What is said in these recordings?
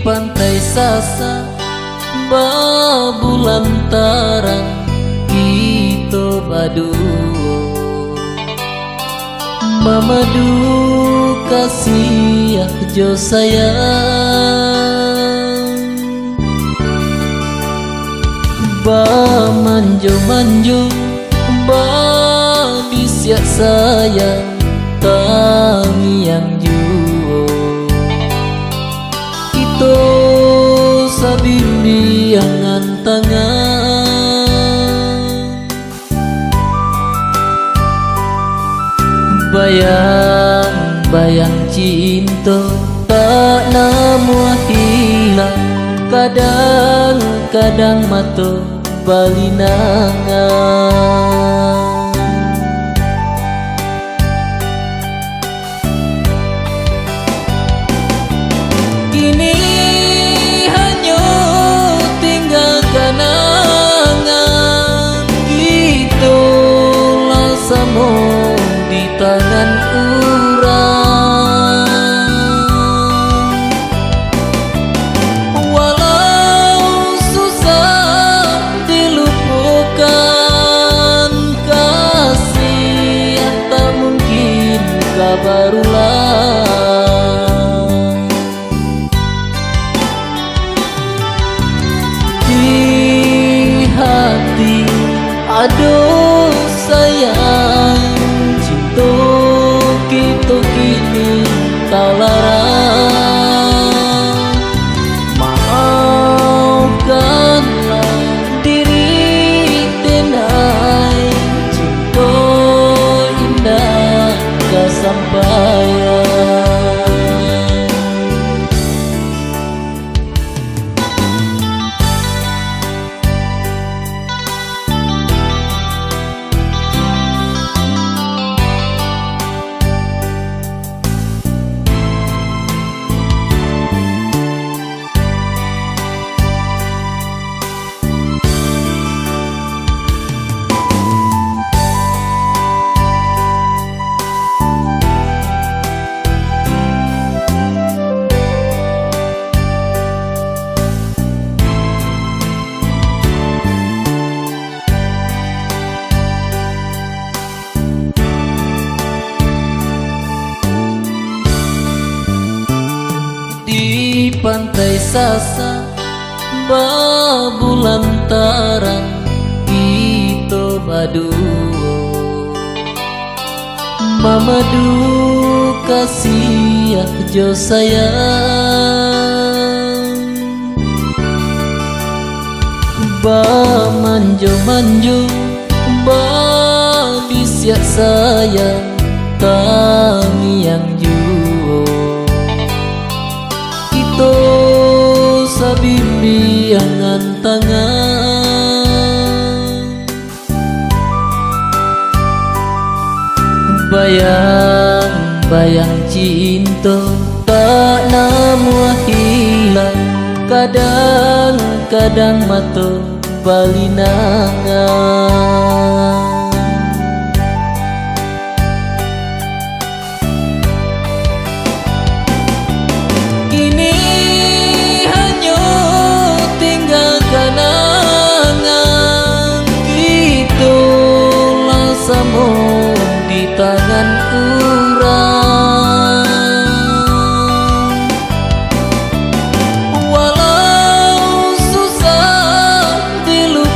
pantai Sasa babulan tarang kita berdua mamadu kasih jo sayang ba manjo ba bisyak sayang tangiang juo itu sabimbi yang antangan bayang-bayang cinta tak namu hilang kadang-kadang mata balinangan kini hanya tinggal kenangan gitulah samo di tangan urang walau susah dilupakan kasih yang tak mungkin kabar ulang di hati aduh sayang cinta kita kini tak larang maafkanlah diri tenai cinta indah kesampaian di pantai Sasa babulan tarang kita berdua mamadu kasih jo sayang ba manjo ba bisyak sayang tangiang juo itu sabimbi yang antangan bayang-bayang cinta tak namu hilang kadang-kadang mata balinangan samo di tangan urang walau susah dilupakan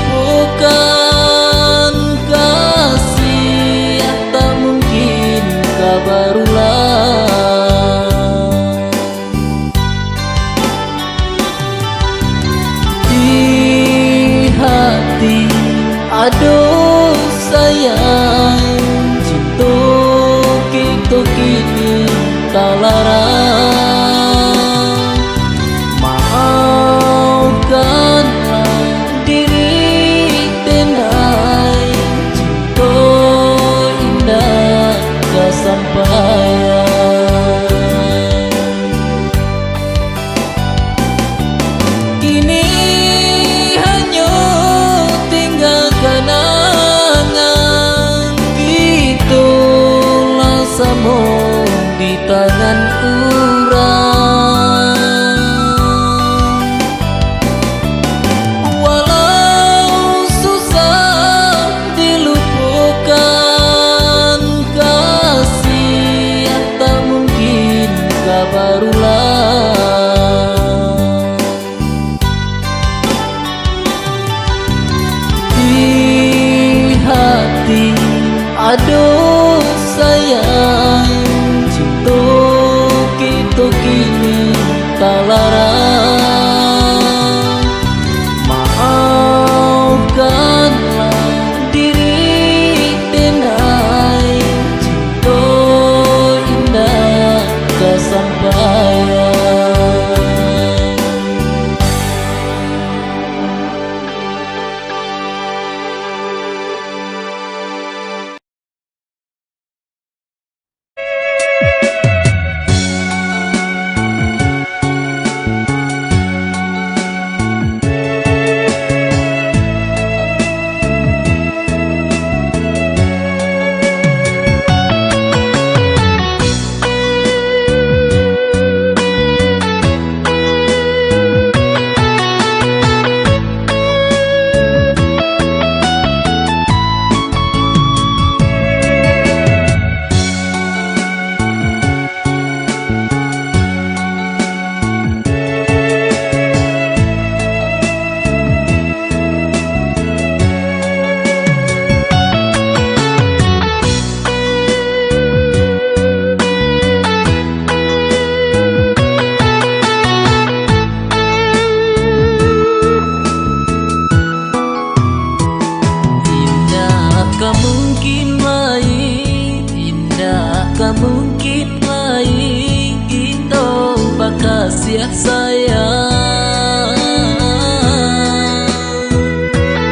sayang.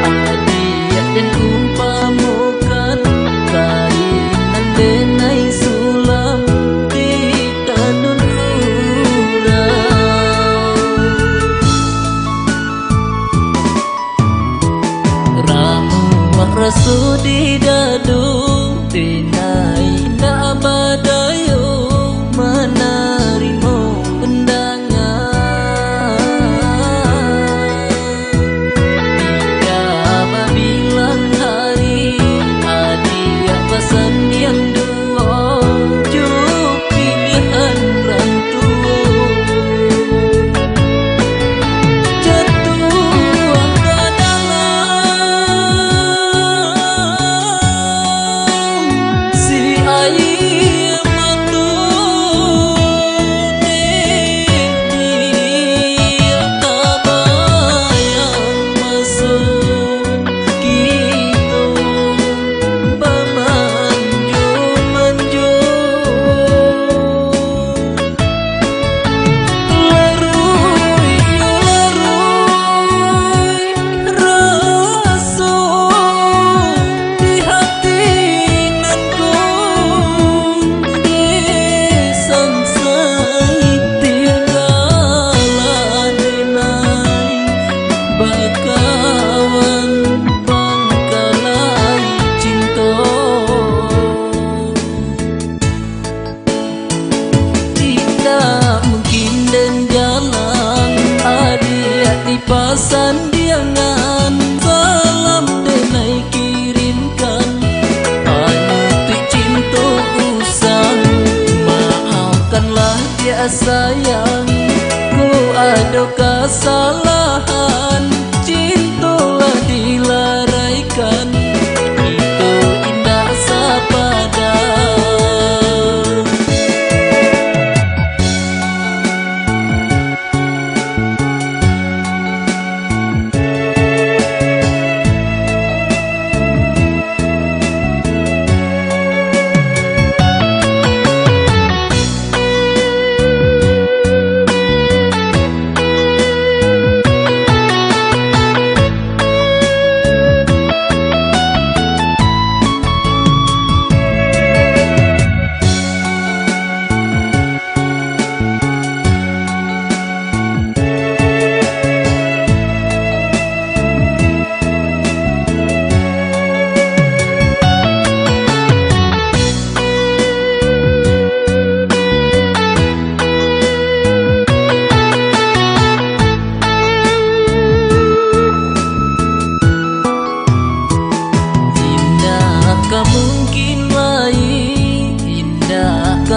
Adia dan umpamukan kainan denai sulam di tanun urang. Ramu rasu di dadu denai na badayo menerima undangan. Tidak bilang hari Adia pesan yang dua juk pilihan rantua. Jatuh ke dalam si air mata dia tak bayang masuk gitu bermanjung-manjung. Larui yo larui rasa di hati nanku disangsai tinggalan denai bakawan bangkalai cinta. Tidak mungkin dan jalan Adia dipasan diangan salam denai kirimkan anu cinta usang. Maafkanlah dia sayang, ku ada kesalahan, cintalah dilaraikan, itu indah sapada.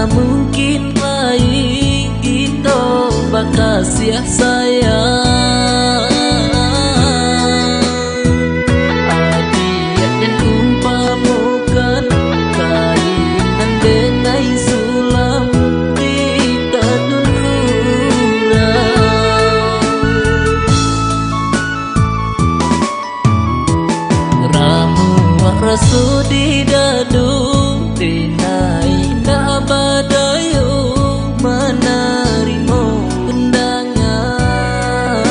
Mungkin baik kita bakasih sayang. Adia dan umpamukan kainan denai sulam di tanun urang. Ramu rasu di dadu denai na badayo menerima undangan.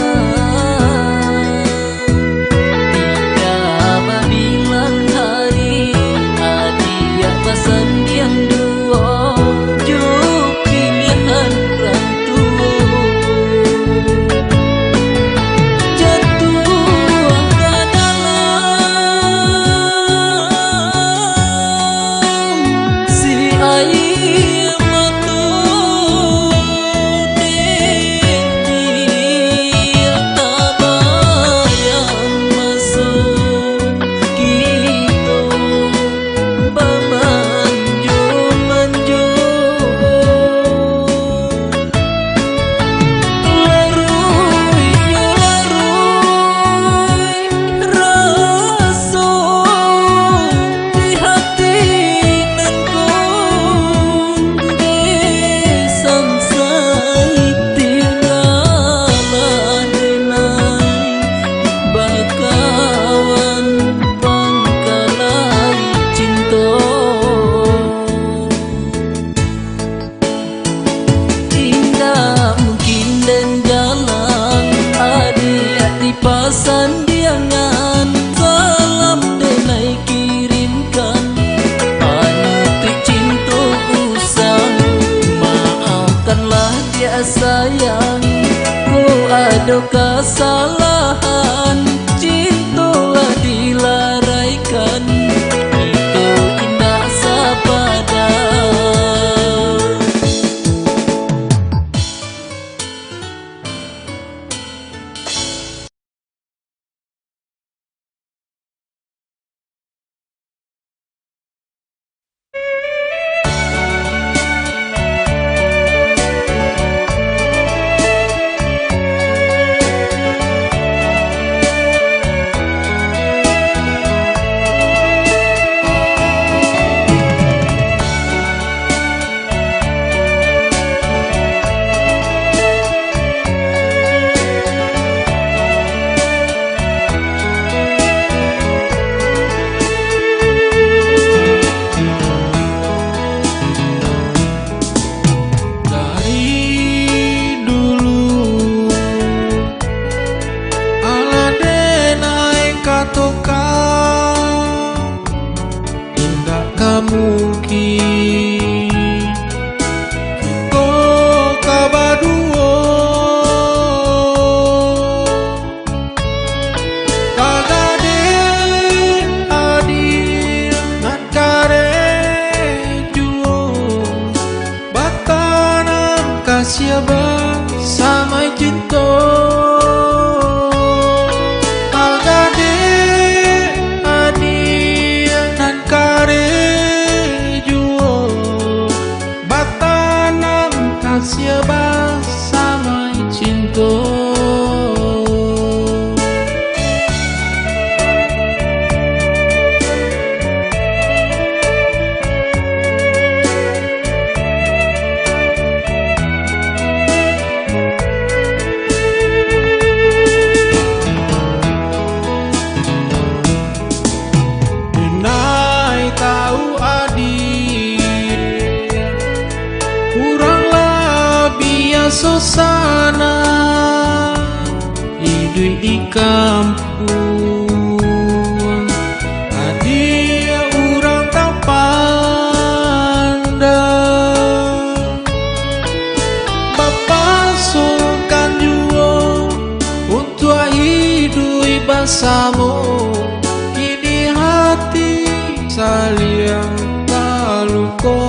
pasandiangan, salam denai kirimkan. Anu tu cinta usang, maafkanlah dia sayang. Ku ada kesalahan, cintalah dilaraikan. Itu indah sabada. Siapa sama cinta agade adia nan kare juo batanam siapa sama cinta. Susana hidup di kampung, adia urang tak pandang. Bapak sukan jua untuk hidup bersama, kini hati saling tak luka.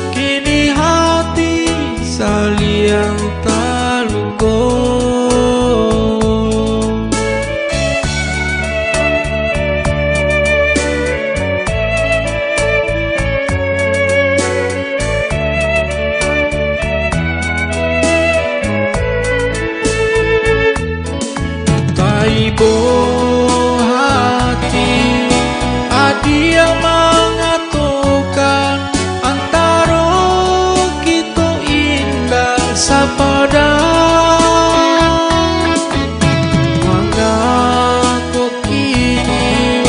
Kini hati saling terluka. Taibo hati adia mengatakan antara kita indah sapada. Mengapa kini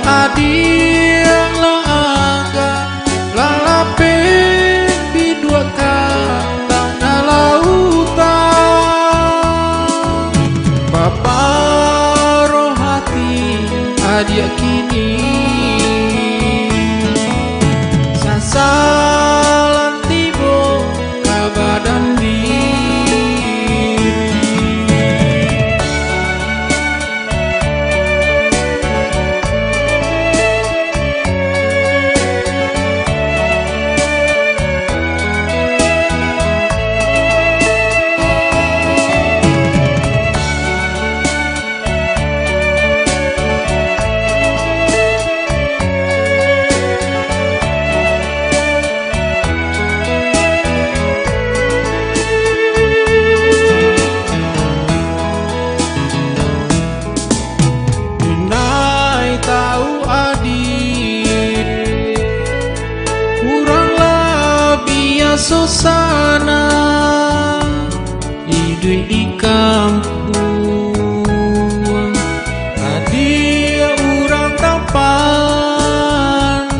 adia langgan lalape bidua kata na lautan. Bapak roh hati adia kini sasalan tiba ke badan diri. Susana hidup di kampung, adia urang tak pandang.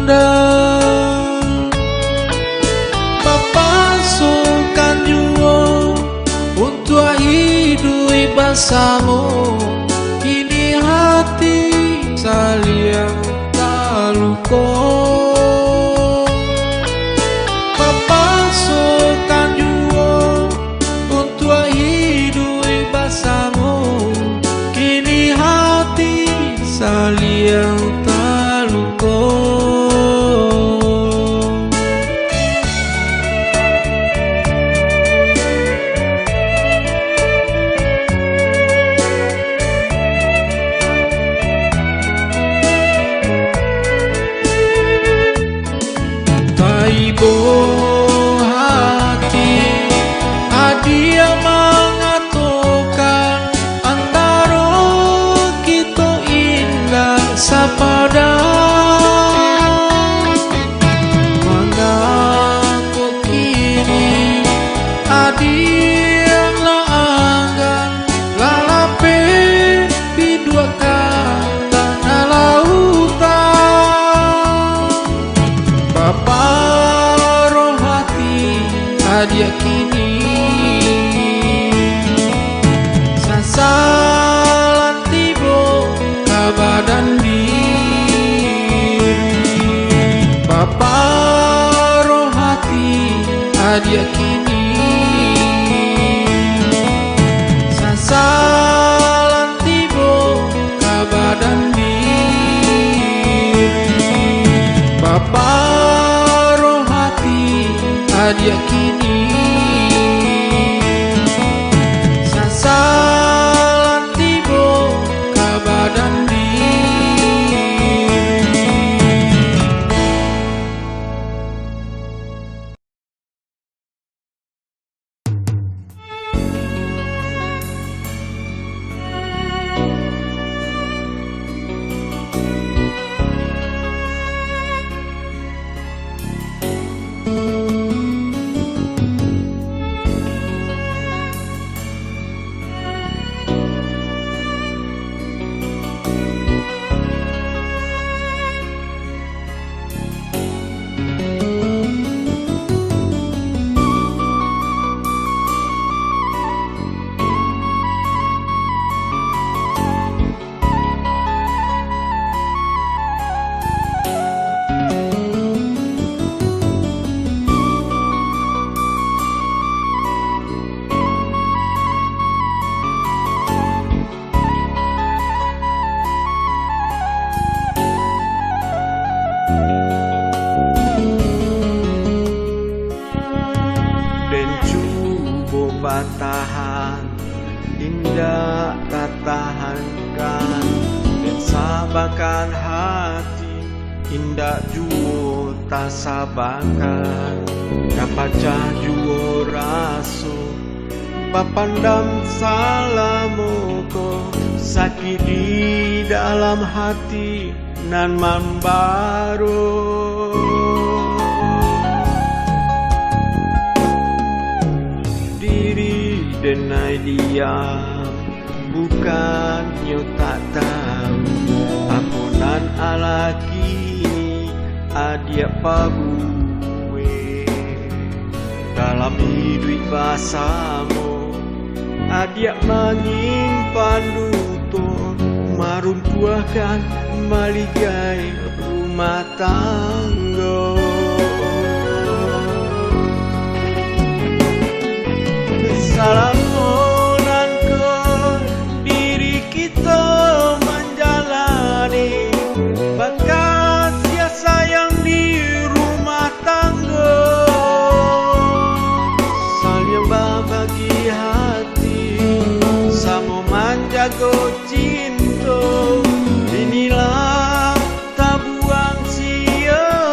ko papasukan juo untuk hidup bersamamu. Kini hati saling terluka. Ibu hati dia mengatakan antara kita indah sapada. Mengaku kini adialah anggan lalape di dua kata lautan. Bapak dia kini sasalan tibo ke badan diri. Bapak roh hati dia kini sasalan tibo ke badan diri. Bapak roh hati dia kini sasalan tibo ke badan diri. Tahan indah katahankan dan sabarkan hati indah juo tak sabarkan kapaca juo raso papandam salamoko sakit di dalam hati nan mambaro. Denai dia bukannya tak tahu apunan ala kini adia pabuwe dalam hidup basamu adia menyimpan duto maruntuakan maligai rumah tangga. Salamunan ke diri kita menjalani bakat sia sayang di rumah tangga. Saling berbagi hati sama menjaga cinta. Inilah tak buang sia-sia.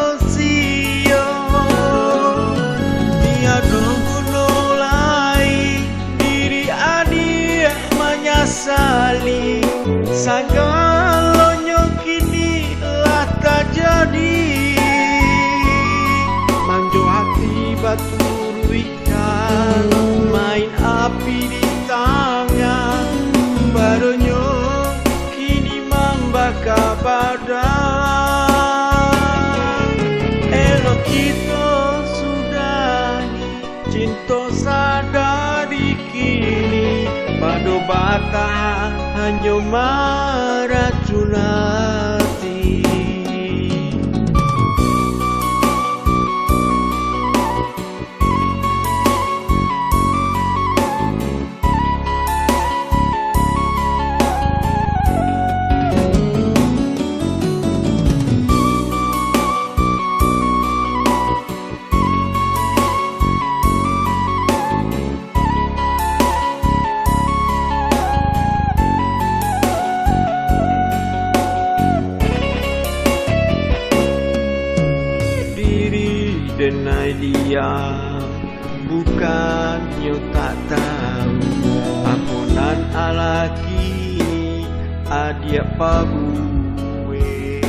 Tiada sali sagalonyo kini lah tak jadi. Manjo hati batu ruikan main api di tangan barunya kini membakar badan. Elok kita sudah cinta sadari kini padu bata hanya meracun hati. denai dia, bukannya tak tahu ampunan Allah kini adia pabuwe.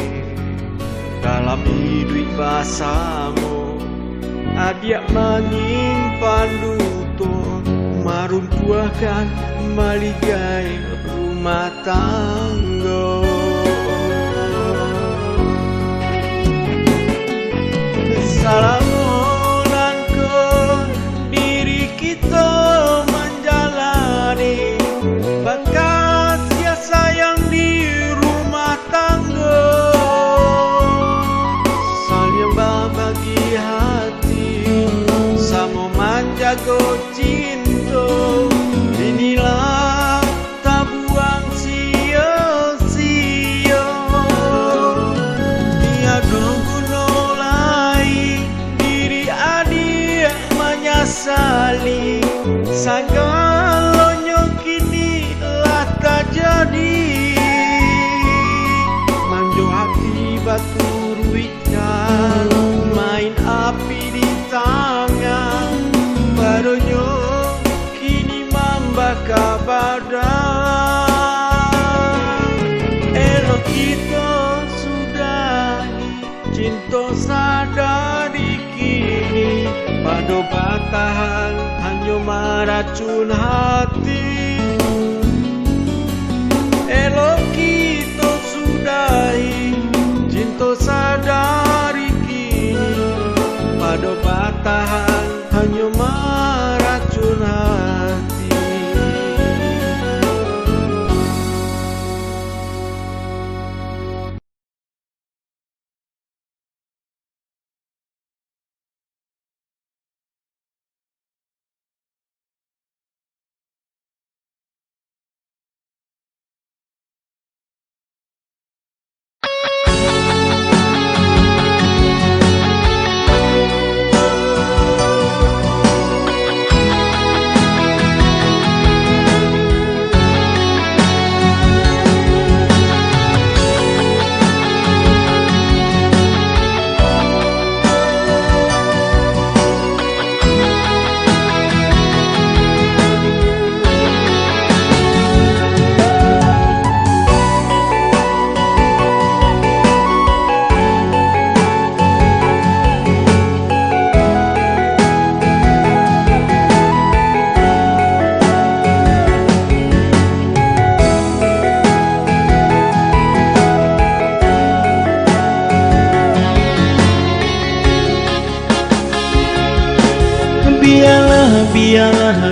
Dalam hidup basamu adia menyimpan duto, maruntuahkan maligai rumah tangga. Salamualaikum diri kita menjalani bakat ya sayang di rumah tangga. Saling berbagi hati, sama menjaga cinta. Inilah tak buang sia-sia, tiada guna lain diri adik menyesali. Segala kini lah tak jadi, manjo hati batu ruikan, main api di tangan. Barunya kini membakar badan. Elok kita sudahi cinta sadari kini, pada batahan hanya meracun hati. Elok kita sudahi cinta sadari kini, pada batahan hanya meracun hati.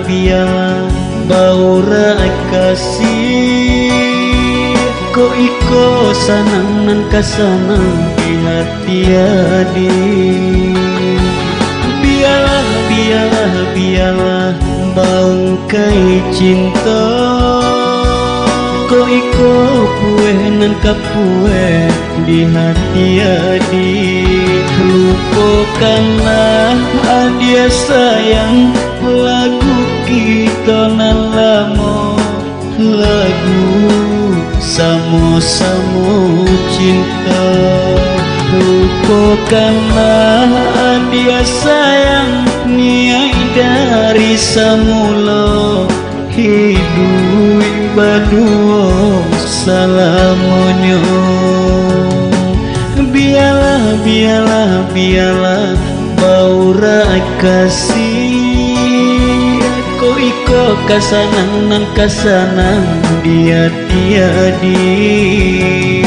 Biarlah baura kasih, ko iko sanang nan kasanang di hati adik. Biarlah bangkai cinta, ko iko pueh nan kapueh di hati adik. Lupakanlah adia sayang, lagu kita nan lama, lagu samo-samo cinta. Lupakanlah adia sayang, niai dari semula hidup berdua selamanya. Biarlah baura kasih, ko iko kasanang nan kasanang dia tiadi.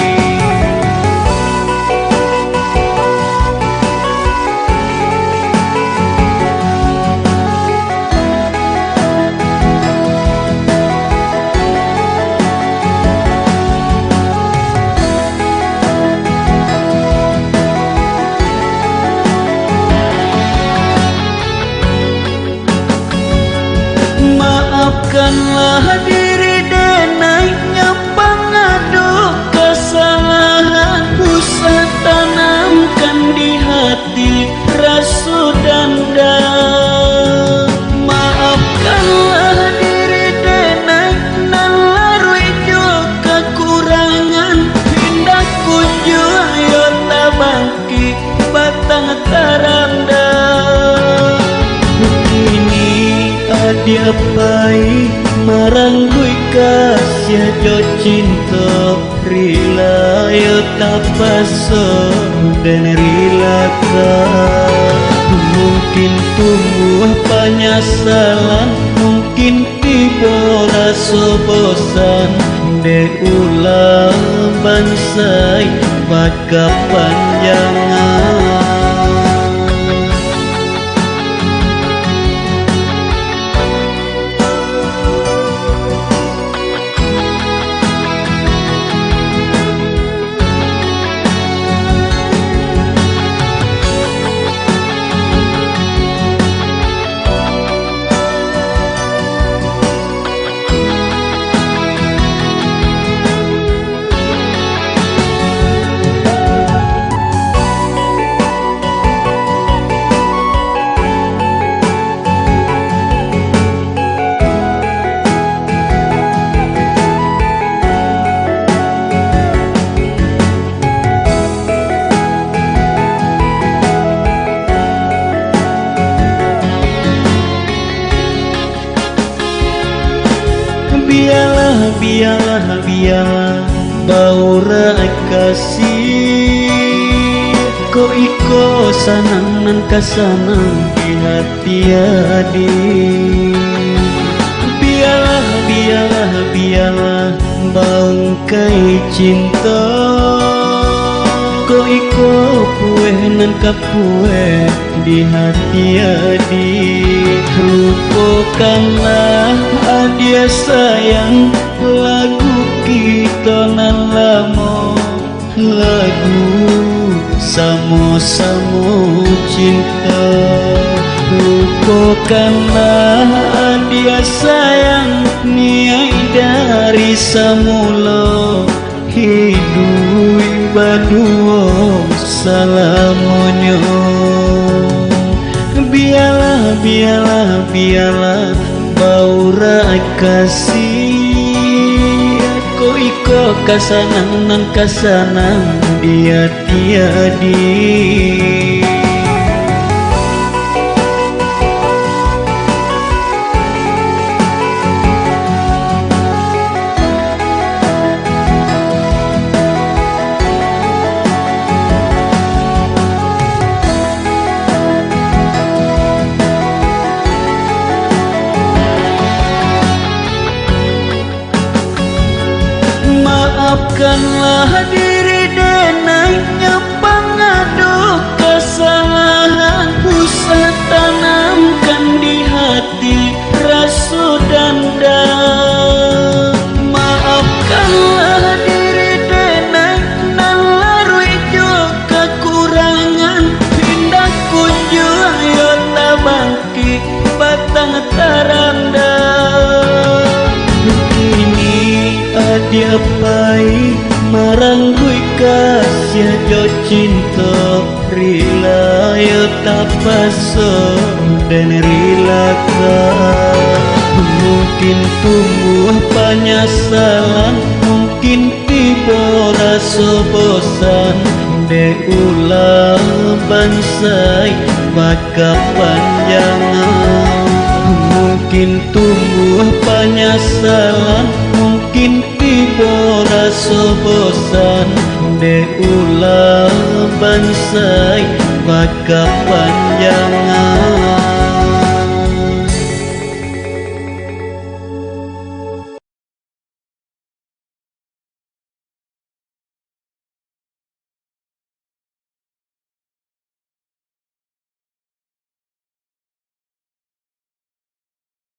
Maafkanlah diri denai yang pengadu kesalahan, usah tanamkan di hati rasa dendam. Maafkanlah diri denai nan larui jo kekurangan, hindak kunjung yo tabangki batang taranda. marang kui kasih jo cinta rila yo tapaso dan rila ka. Mungkin tumbuh penyesalan, mungkin tiba rasa bosan, de ulang bansai maka panjangan. Biarlah baura kasih, kau iko sanang kasanang di hati adi. Biarlah bangkai cinta, kau iko pueh nan kapue di hati adi. Lupakanlah adia sayang, lagu kita nan lama, lagu samo-samo cinta. Lupakanlah adia sayang, niai dari semula, hidup berdua salamonyo. Biarlah baura kasih, kau iko kasanang nan kasanang dia tiadi. Maafkanlah diri denainya pengadu kesalahan, usah tanamkan di hati rasa dendam. Maafkanlah diri denai nan larui jo kekurangan, pindah kunjung yo tabangki batang tarandam. Dia pai marang kui kasih jo cinta rila yo tapaso dan rila ka. Mungkin tumbuh penyesalan, mungkin tiba rasa bosan, de ulang bansai maka panjangan. Mungkin tumbuh penyesalan, mungkin tiba rasa bosan, de ulang bansai maka panjangan.